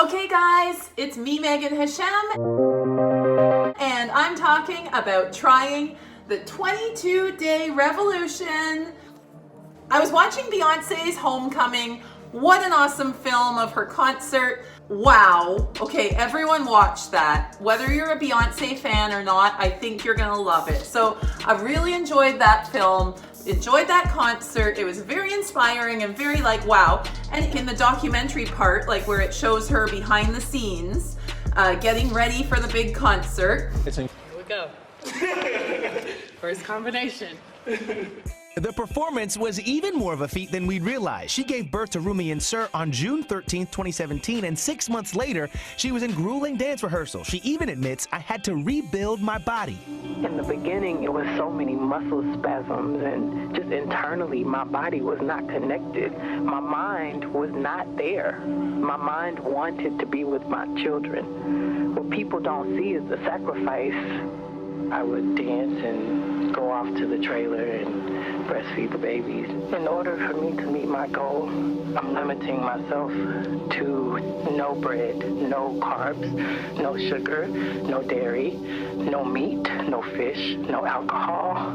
Okay guys, it's me, Meagan Hesham, and I'm talking about trying the 22-day revolution. I was watching Beyonce's Homecoming. What an awesome film of her concert. Wow. Okay, everyone watch that. Whether you're a Beyonce fan or not, I think you're gonna love it. So I really enjoyed that film, enjoyed that concert. It was very inspiring and very like, wow. And in the documentary part, like where it shows her behind the scenes, getting ready for the big concert. Here we go. First combination. The performance was even more of a feat than we'd realized. She gave birth to Rumi and Sir on June 13, 2017, and 6 months later, she was in grueling dance rehearsal. She even admits, I had to rebuild my body. In the beginning, it was so many muscle spasms, and just internally, my body was not connected. My mind was not there. My mind wanted to be with my children. What people don't see is the sacrifice. I would dance and go off to the trailer and breastfeed the babies. In order for me to meet my goal, I'm limiting myself to no bread, no carbs, no sugar, no dairy, no meat, no fish, no alcohol.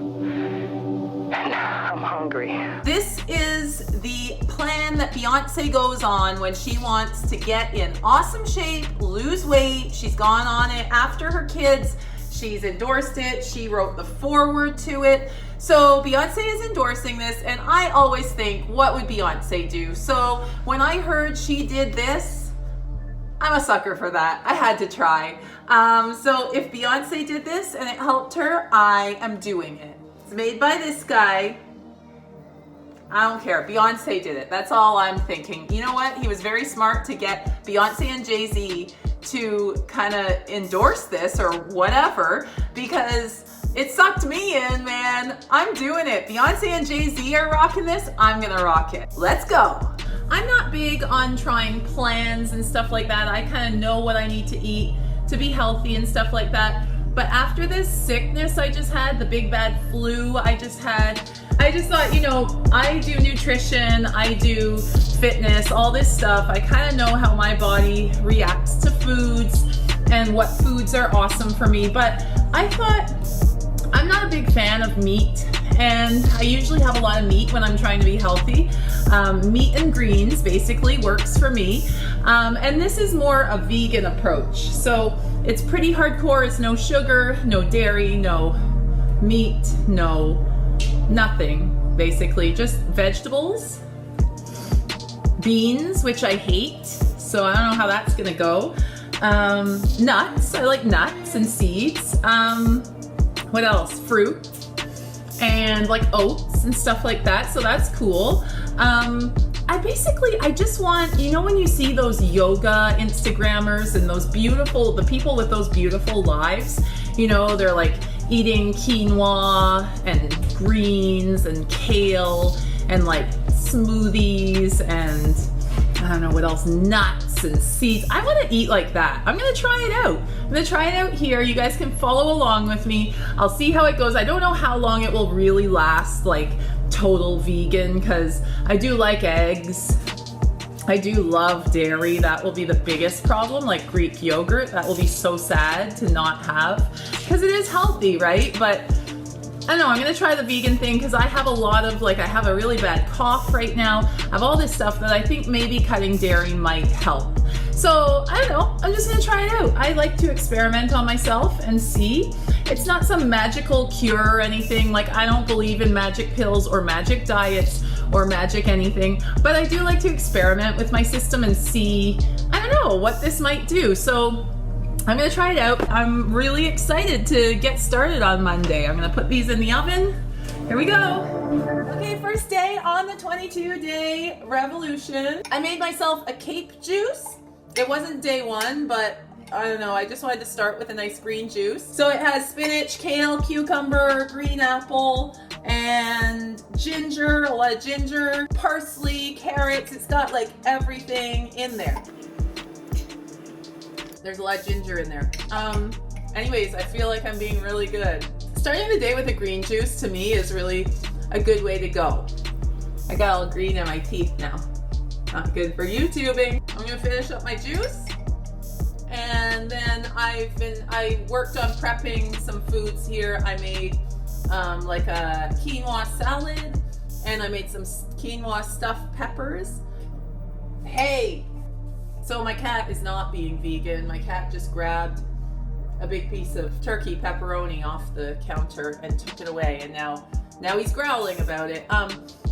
And I'm hungry. This is the plan that Beyonce goes on when she wants to get in awesome shape, lose weight. She's gone on it after her kids. She's endorsed it. She wrote the foreword to it. So Beyonce is endorsing this, and I always think, what would Beyonce do? So when I heard she did this, I'm a sucker for that. I had to try. So if Beyonce did this and it helped her, I am doing it. It's made by this guy. I don't care. Beyonce did it. That's all I'm thinking. You know what? He was very smart to get Beyonce and Jay-Z to kind of endorse this or whatever, because it sucked me in, man. I'm doing it. Beyonce and Jay-Z are rocking this. I'm gonna rock it. Let's go. I'm not big on trying plans and stuff like that. I kind of know what I need to eat to be healthy and stuff like that. But after this sickness I just had, the big bad flu I just thought, you know, I do nutrition, I do fitness, all this stuff. I kind of know how my body reacts to foods and what foods are awesome for me. But I thought, I'm not a big fan of meat, and I usually have a lot of meat when I'm trying to be healthy. Meat and greens basically works for me. And this is more a vegan approach. So it's pretty hardcore. It's no sugar, no dairy, no meat, no nothing, basically. Just vegetables, beans, which I hate, so I don't know how that's gonna go. Nuts, I like nuts and seeds. What else? Fruit and like oats and stuff like that, so that's cool. I just want, you know, when you see those yoga Instagrammers and those beautiful, the people with those beautiful lives, you know, they're like eating quinoa and greens and kale and like smoothies and I don't know what else, nuts and seeds. I want to eat like that. I'm going to try it out. I'm going to try it out here. You guys can follow along with me. I'll see how it goes. I don't know how long it will really last, like total vegan, because I do like eggs. I do love dairy. That will be the biggest problem, like Greek yogurt. That will be so sad to not have, because it is healthy, right? But I don't know, I'm gonna try the vegan thing because I have a lot of, like, I have a really bad cough right now. I have all this stuff that I think maybe cutting dairy might help. So, I don't know, I'm just gonna try it out. I like to experiment on myself and see. It's not some magical cure or anything. Like, I don't believe in magic pills or magic diets or magic anything, but I do like to experiment with my system and see, I don't know, what this might do. So, I'm gonna try it out. I'm really excited to get started on Monday. I'm gonna put these in the oven. Here we go. Okay, first day on the 22-day revolution. I made myself a cape juice. It wasn't day one, but I don't know, I just wanted to start with a nice green juice. So it has spinach, kale, cucumber, green apple, and ginger, a lot of ginger, parsley, carrots. It's got like everything in there. There's a lot of ginger in there. Anyways, I feel like I'm being really good. Starting the day with a green juice to me is really a good way to go. I got all green in my teeth now. Not good for YouTubing. I'm gonna gonna finish up my juice. And then I worked on prepping some foods here. I made like a quinoa salad, and I made some quinoa stuffed peppers. Hey, so my cat is not being vegan. My cat just grabbed a big piece of turkey pepperoni off the counter and took it away, and now he's growling about it.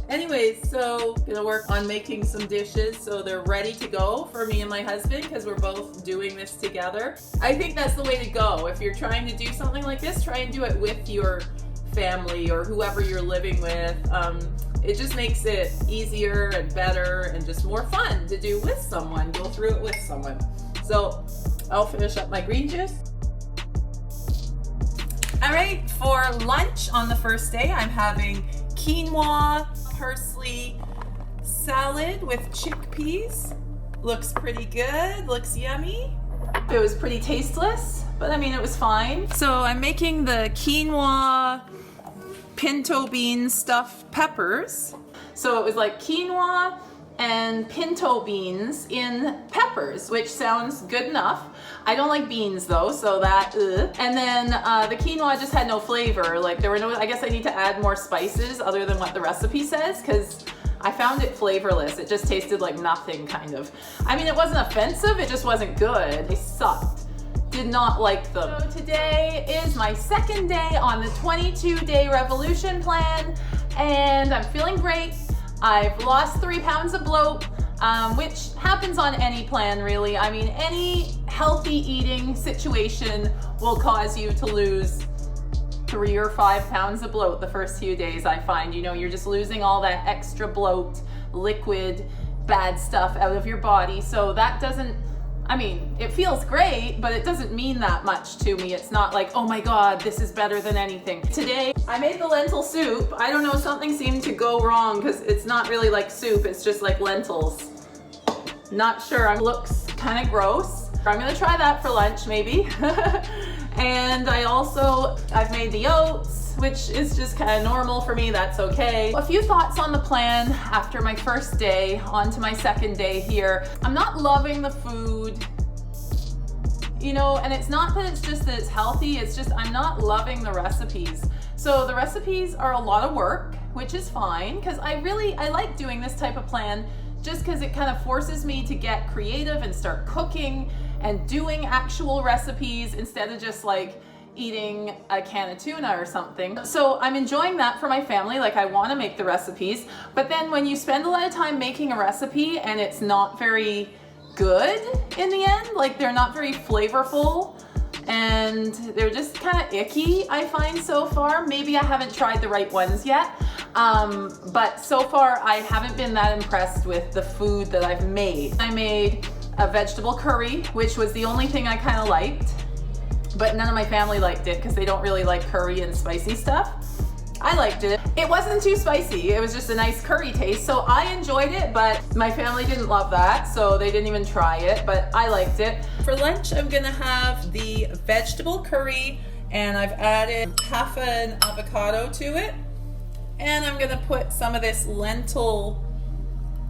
Anyways, so gonna work on making some dishes so they're ready to go for me and my husband, because we're both doing this together. I think that's the way to go. If you're trying to do something like this, try and do it with your family or whoever you're living with. It just makes it easier and better and just more fun to do with someone, go through it with someone. So I'll finish up my green juice. All right, for lunch on the first day, I'm having quinoa parsley salad with chickpeas. Looks pretty good, looks yummy. It was pretty tasteless, but I mean, it was fine. So I'm making the quinoa pinto bean stuffed peppers. So it was like quinoa and pinto beans in peppers, which sounds good enough. I don't like beans though, so that, And then the quinoa just had no flavor. Like there were no, I guess I need to add more spices other than what the recipe says, because I found it flavorless. It just tasted like nothing, kind of. I mean, it wasn't offensive, it just wasn't good. They sucked. Did not like them. So today is my second day on the 22-day revolution plan, and I'm feeling great. I've lost 3 pounds of bloat, which happens on any plan, really. I mean, any healthy eating situation will cause you to lose 3 or 5 pounds of bloat the first few days, I find. You know, you're just losing all that extra bloat, liquid, bad stuff out of your body. So that doesn't, I mean, it feels great, but it doesn't mean that much to me. It's not like, oh my God, this is better than anything. Today, I made the lentil soup. I don't know, something seemed to go wrong because it's not really like soup, it's just like lentils. Not sure, it looks kind of gross. I'm gonna try that for lunch, maybe. And I've made the oats, which is just kind of normal for me, that's okay. A few thoughts on the plan after my first day, on to my second day here. I'm not loving the food, you know, and it's not that it's just that it's healthy, it's just I'm not loving the recipes. So the recipes are a lot of work, which is fine, because I like doing this type of plan just because it kind of forces me to get creative and start cooking and doing actual recipes instead of just like eating a can of tuna or something. So I'm enjoying that for my family. Like, I want to make the recipes, but then when you spend a lot of time making a recipe and it's not very good in the end, like they're not very flavorful and they're just kind of icky, I find so far. Maybe I haven't tried the right ones yet, but so far I haven't been that impressed with the food that I've made. I made a vegetable curry, which was the only thing I kind of liked, but none of my family liked it because they don't really like curry and spicy stuff. I liked it. It wasn't too spicy. It was just a nice curry taste. So I enjoyed it, but my family didn't love that, so they didn't even try it, but I liked it. For lunch, I'm gonna have the vegetable curry, and I've added half an avocado to it. And I'm gonna put some of this lentil,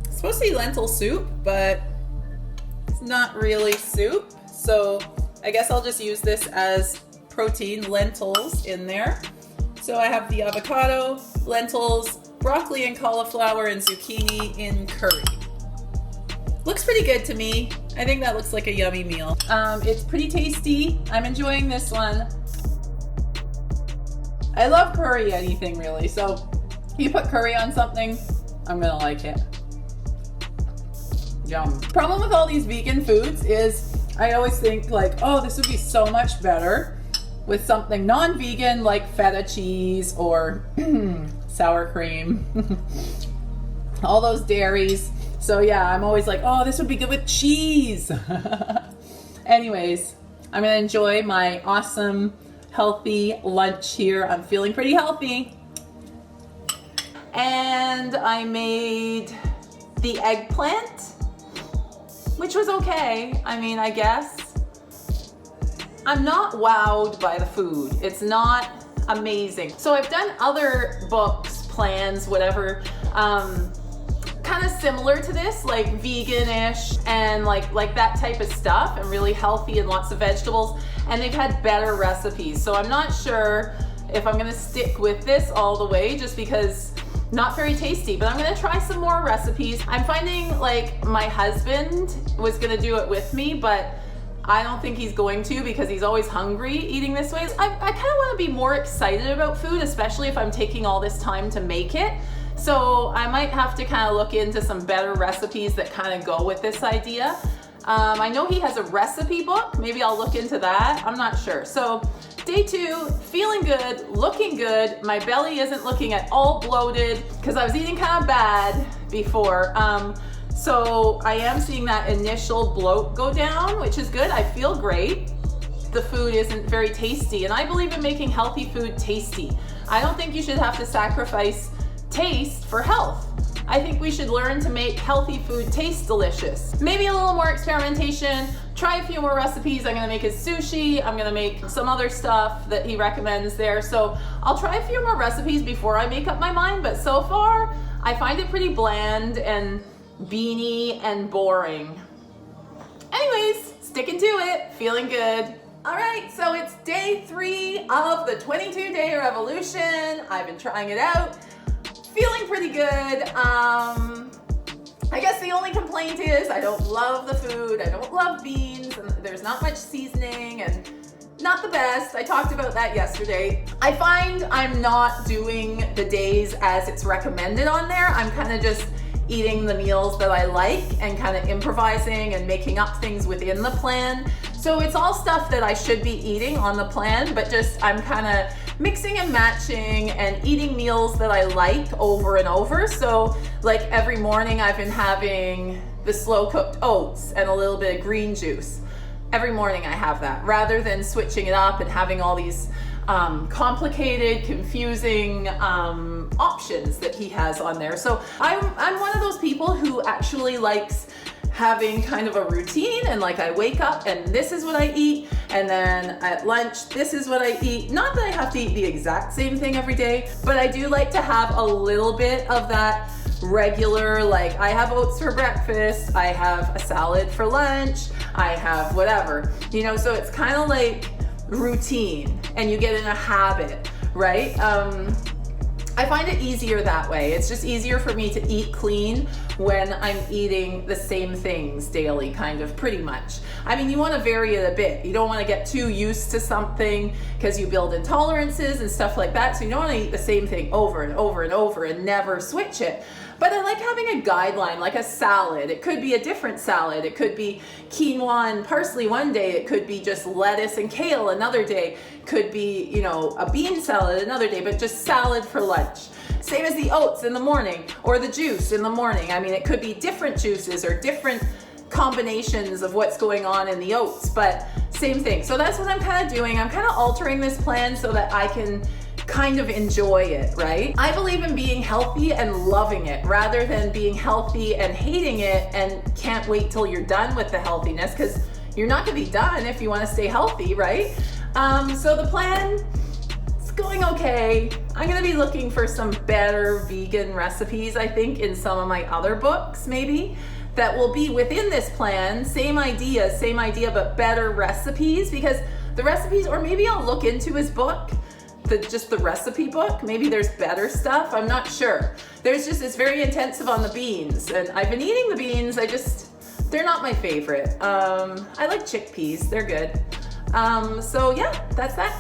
it's supposed to be lentil soup, but it's not really soup. So I guess I'll just use this as protein, lentils in there. So I have the avocado, lentils, broccoli and cauliflower and zucchini in curry. Looks pretty good to me. I think that looks like a yummy meal. It's pretty tasty. I'm enjoying this one. I love curry, anything really. So if you put curry on something, I'm gonna like it. Yum. Problem with all these vegan foods is I always think like, oh, this would be so much better with something non-vegan like feta cheese or sour cream. All those dairies. So yeah, I'm always like, oh, this would be good with cheese. Anyways, I'm gonna enjoy my awesome, healthy lunch here. I'm feeling pretty healthy. And I made the eggplant, which was okay. I mean, I guess. I'm not wowed by the food. It's not amazing. So I've done other books, plans, whatever, kind of similar to this, like vegan-ish and like that type of stuff, and really healthy and lots of vegetables, and they've had better recipes. So I'm not sure if I'm gonna stick with this all the way, just because not very tasty, but I'm gonna try some more recipes. I'm finding like my husband was gonna do it with me, but I don't think he's going to, because he's always hungry eating this way. I kind of want to be more excited about food, especially if I'm taking all this time to make it. So I might have to kind of look into some better recipes that kind of go with this idea. I know he has a recipe book. Maybe I'll look into that. I'm not sure. So day 2, feeling good, looking good. My belly isn't looking at all bloated because I was eating kind of bad before. So I am seeing that initial bloat go down, which is good. I feel great. The food isn't very tasty, and I believe in making healthy food tasty. I don't think you should have to sacrifice taste for health. I think we should learn to make healthy food taste delicious. Maybe a little more experimentation, try a few more recipes. I'm gonna make his sushi, I'm gonna make some other stuff that he recommends there. So I'll try a few more recipes before I make up my mind, but so far, I find it pretty bland and beanie and boring. Anyways, sticking to it, feeling good. All right, so it's day 3 of the 22-day revolution. I've been trying it out, feeling pretty good. I guess the only complaint is I don't love the food. I don't love beans, and there's not much seasoning, and not the best. I talked about that yesterday. I find I'm not doing the days as it's recommended on there. I'm kind of just eating the meals that I like and kind of improvising and making up things within the plan. So it's all stuff that I should be eating on the plan, but just I'm kind of mixing and matching and eating meals that I like over and over. So like every morning I've been having the slow cooked oats and a little bit of green juice. Every morning I have that, rather than switching it up and having all these complicated, confusing options that he has on there. So I'm one of those people who actually likes having kind of a routine, and like I wake up and this is what I eat, and then at lunch this is what I eat. Not that I have to eat the exact same thing every day, but I do like to have a little bit of that regular, like I have oats for breakfast, I have a salad for lunch, I have whatever, you know, so it's kind of like routine and you get in a habit, right? I find it easier that way. It's just easier for me to eat clean when I'm eating the same things daily, kind of, pretty much. I mean, you want to vary it a bit. You don't want to get too used to something because you build intolerances and stuff like that. So you don't want to eat the same thing over and over and over and never switch it. But I like having a guideline, like a salad. It could be a different salad. It could be quinoa and parsley one day. It could be just lettuce and kale another day. Could be, you know, a bean salad another day, but just salad for lunch. Same as the oats in the morning or the juice in the morning. I mean, it could be different juices or different combinations of what's going on in the oats, but same thing. So that's what I'm kind of doing. I'm kind of altering this plan so that I can kind of enjoy it, right? I believe in being healthy and loving it rather than being healthy and hating it and can't wait till you're done with the healthiness, because you're not gonna be done if you want to stay healthy, right? So the plan is going okay. I'm gonna be looking for some better vegan recipes, I think, in some of my other books, maybe, that will be within this plan. Same idea, but better recipes, because the recipes, or maybe I'll look into his book, just the recipe book. Maybe there's better stuff. I'm not sure. There's just, it's very intensive on the beans, and I've been eating the beans. They're not my favorite. I like chickpeas. They're good. So yeah, that's that.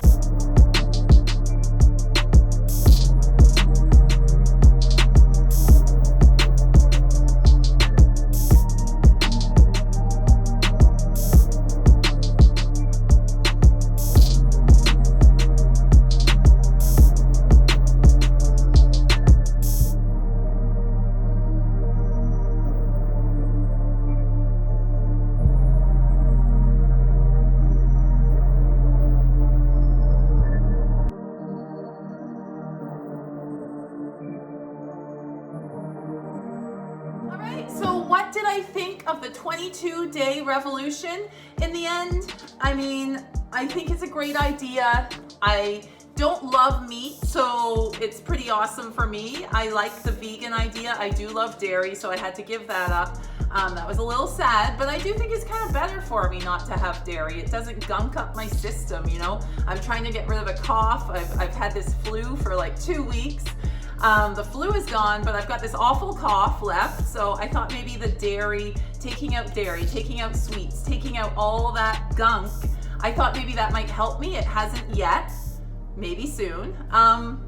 So what did I think of the 22-day revolution in the end? I mean, I think it's a great idea. I don't love meat, so it's pretty awesome for me. I like the vegan idea. I do love dairy, so I had to give that up. That was a little sad, but I do think it's kind of better for me not to have dairy. It doesn't gunk up my system, you know? I'm trying to get rid of a cough. I've had this flu for like 2 weeks. The flu is gone, but I've got this awful cough left, so I thought maybe the dairy, taking out sweets, taking out all that gunk, I thought maybe that might help me. It hasn't yet. Maybe soon. I'm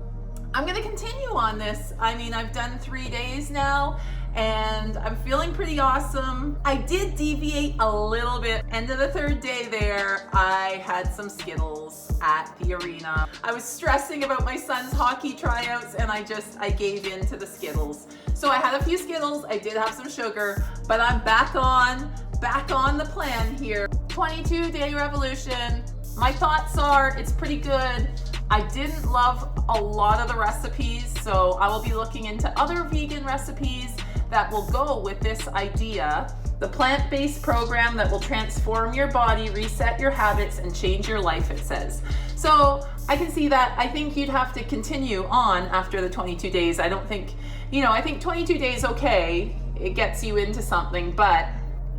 gonna continue on this. I mean, I've done 3 days now and I'm feeling pretty awesome. I did deviate a little bit. End of the 3rd day there, I had some Skittles at the arena. I was stressing about my son's hockey tryouts and I gave in to the Skittles. So I had a few Skittles, I did have some sugar, but I'm back on the plan here. 22-day revolution. My thoughts are it's pretty good. I didn't love a lot of the recipes, so I will be looking into other vegan recipes that will go with this idea. The plant-based program that will transform your body, reset your habits, and change your life, it says. So I can see that. I think you'd have to continue on after the 22 days. I don't think, I think 22 days, okay, it gets you into something, but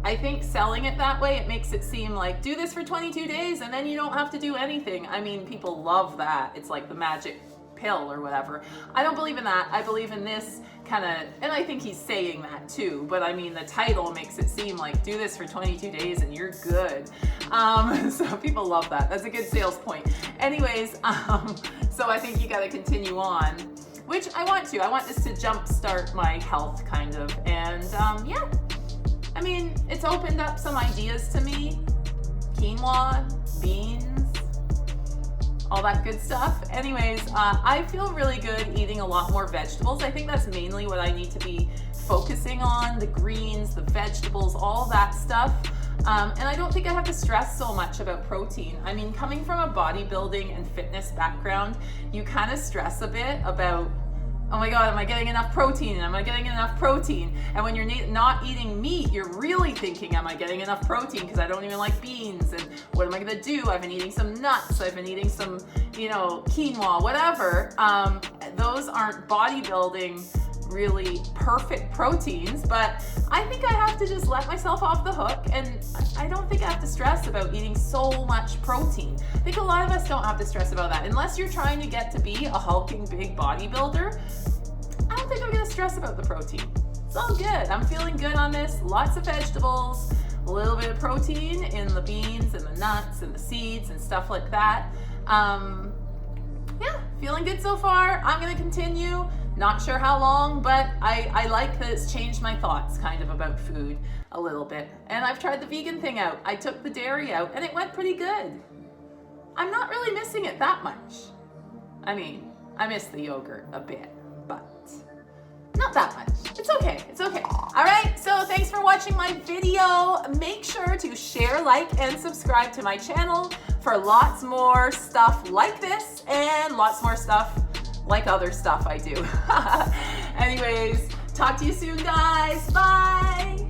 I think selling it that way, it makes it seem like do this for 22 days and then you don't have to do anything. I mean, people love that. It's like the magic pill or whatever. I don't believe in that. I believe in this kind of, and I think he's saying that too, but I mean, the title makes it seem like do this for 22 days and you're good. So people love that. That's a good sales point. Anyways, so I think you got to continue on, which I want to. I want this to jumpstart my health kind of, and yeah. I mean, it's opened up some ideas to me. Quinoa, beans, all that good stuff. Anyways, I feel really good eating a lot more vegetables. I think that's mainly what I need to be focusing on, the greens, the vegetables, all that stuff. And I don't think I have to stress so much about protein. I mean, coming from a bodybuilding and fitness background, you kind of stress a bit about, oh my God, am I getting enough protein? Am I getting enough protein? And when you're not eating meat, you're really thinking, am I getting enough protein? Because I don't even like beans. And what am I gonna do? I've been eating some nuts. I've been eating some, quinoa, whatever. Those aren't bodybuilding really perfect proteins, but I think I have to just let myself off the hook, and I don't think I have to stress about eating so much protein. I think a lot of us don't have to stress about that. Unless you're trying to get to be a hulking big bodybuilder, I don't think I'm gonna stress about the protein. It's all good. I'm feeling good on this. Lots of vegetables, a little bit of protein in the beans and the nuts and the seeds and stuff like that. Yeah, feeling good so far. I'm gonna continue. Not sure how long, but I like that it's changed my thoughts kind of about food a little bit. And I've tried the vegan thing out. I took the dairy out and it went pretty good. I'm not really missing it that much. I mean, I miss the yogurt a bit, but not that much. It's okay, it's okay. All right, so thanks for watching my video. Make sure to share, like, and subscribe to my channel for lots more stuff like this and lots more stuff like other stuff I do. Anyways, talk to you soon, guys. Bye.